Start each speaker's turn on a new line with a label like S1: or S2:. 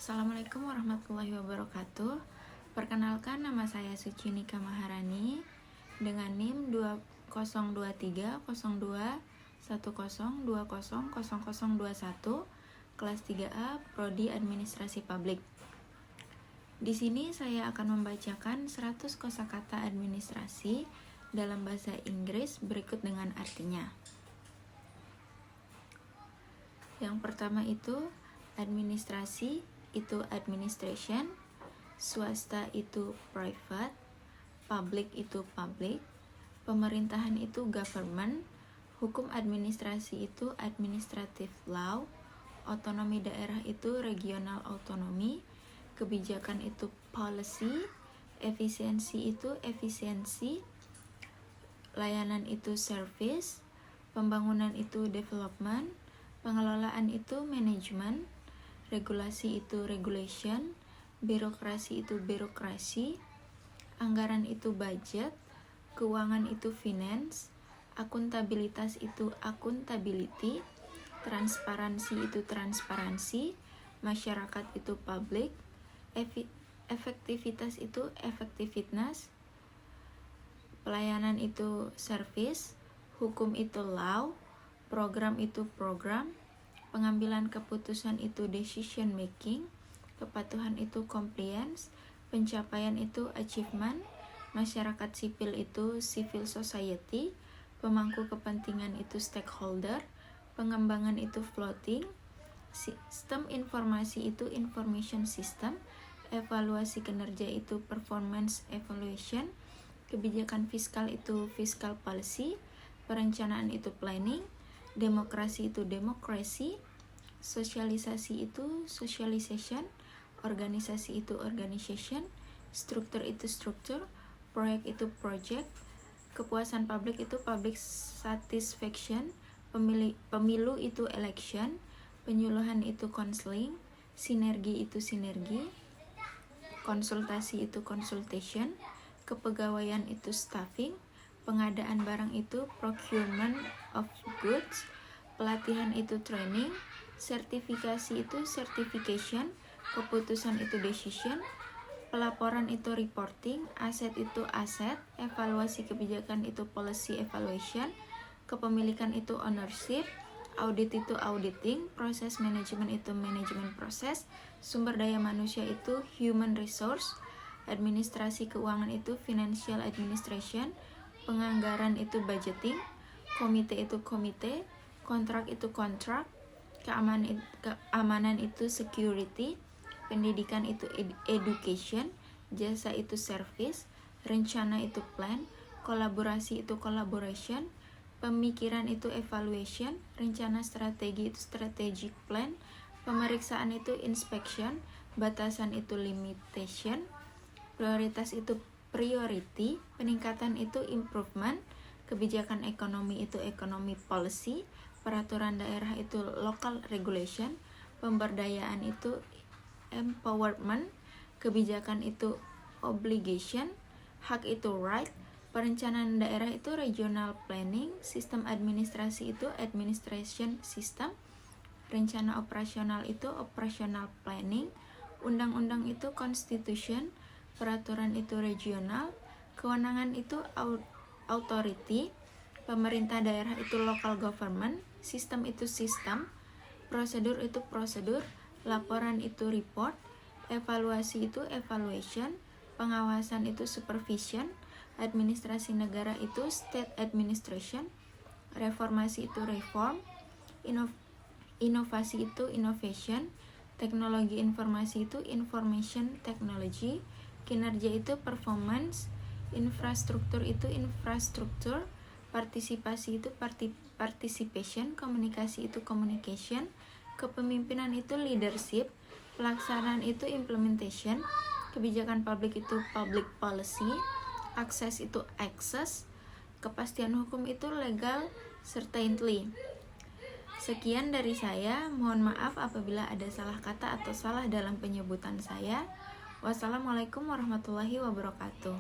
S1: Assalamualaikum warahmatullahi wabarakatuh. Perkenalkan, nama saya Suci Nika Maharani dengan NIM 20230210200021 kelas 3A Prodi Administrasi Publik. Di sini saya akan membacakan 100 kosakata administrasi dalam bahasa Inggris berikut dengan artinya. Yang pertama itu administrasi itu administration, swasta itu private, public itu public, pemerintahan itu government, hukum administrasi itu administrative law, otonomi daerah itu regional autonomy, kebijakan itu policy, efisiensi itu efisiensi, layanan itu service, pembangunan itu development, pengelolaan itu management, regulasi itu regulation, birokrasi itu birokrasi, anggaran itu budget, keuangan itu finance, akuntabilitas itu accountability, transparansi itu transparansi, masyarakat itu public, efektivitas itu effectiveness, pelayanan itu service, hukum itu law, program itu program, pengambilan keputusan itu decision making, kepatuhan itu compliance, pencapaian itu achievement, masyarakat sipil itu civil society, pemangku kepentingan itu stakeholder, pengembangan itu floating, sistem informasi itu information system, evaluasi kinerja itu performance evaluation, kebijakan fiskal itu fiscal policy, perencanaan itu planning, demokrasi itu democracy, sosialisasi itu socialization, organisasi itu organization, struktur itu struktur, proyek itu project, kepuasan publik itu public satisfaction, pemilu itu election, penyuluhan itu counseling, sinergi itu sinergi, konsultasi itu consultation, kepegawaian itu staffing, pengadaan barang itu procurement of goods, pelatihan itu training, sertifikasi itu certification, keputusan itu decision, pelaporan itu reporting, aset itu asset, evaluasi kebijakan itu policy evaluation, kepemilikan itu ownership, audit itu auditing, proses manajemen itu management proses, sumber daya manusia itu human resource, administrasi keuangan itu financial administration, penganggaran itu budgeting, komite itu komite, kontrak itu kontrak, keamanan itu security, pendidikan itu education, jasa itu service, rencana itu plan, kolaborasi itu collaboration, pemikiran itu evaluation, rencana strategi itu strategic plan, pemeriksaan itu inspection, batasan itu limitation, prioritas itu priority, peningkatan itu improvement, kebijakan ekonomi itu economy policy, peraturan daerah itu local regulation, pemberdayaan itu empowerment, kebijakan itu obligation, hak itu right, perencanaan daerah itu regional planning, sistem administrasi itu administration system, rencana operasional itu operational planning, undang-undang itu constitution, peraturan itu regional, kewenangan itu authority, pemerintah daerah itu local government, sistem itu sistem, prosedur itu prosedur, laporan itu report, evaluasi itu evaluation, pengawasan itu supervision, administrasi negara itu state administration, reformasi itu reform, inovasi itu innovation, teknologi informasi itu information technology, kinerja itu performance, infrastruktur itu infrastruktur, partisipasi itu participation, komunikasi itu communication, kepemimpinan itu leadership, pelaksanaan itu implementation, kebijakan publik itu public policy, akses itu access, kepastian hukum itu legal certainty. Sekian dari saya, mohon maaf apabila ada salah kata atau salah dalam penyebutan saya. Wassalamualaikum warahmatullahi wabarakatuh.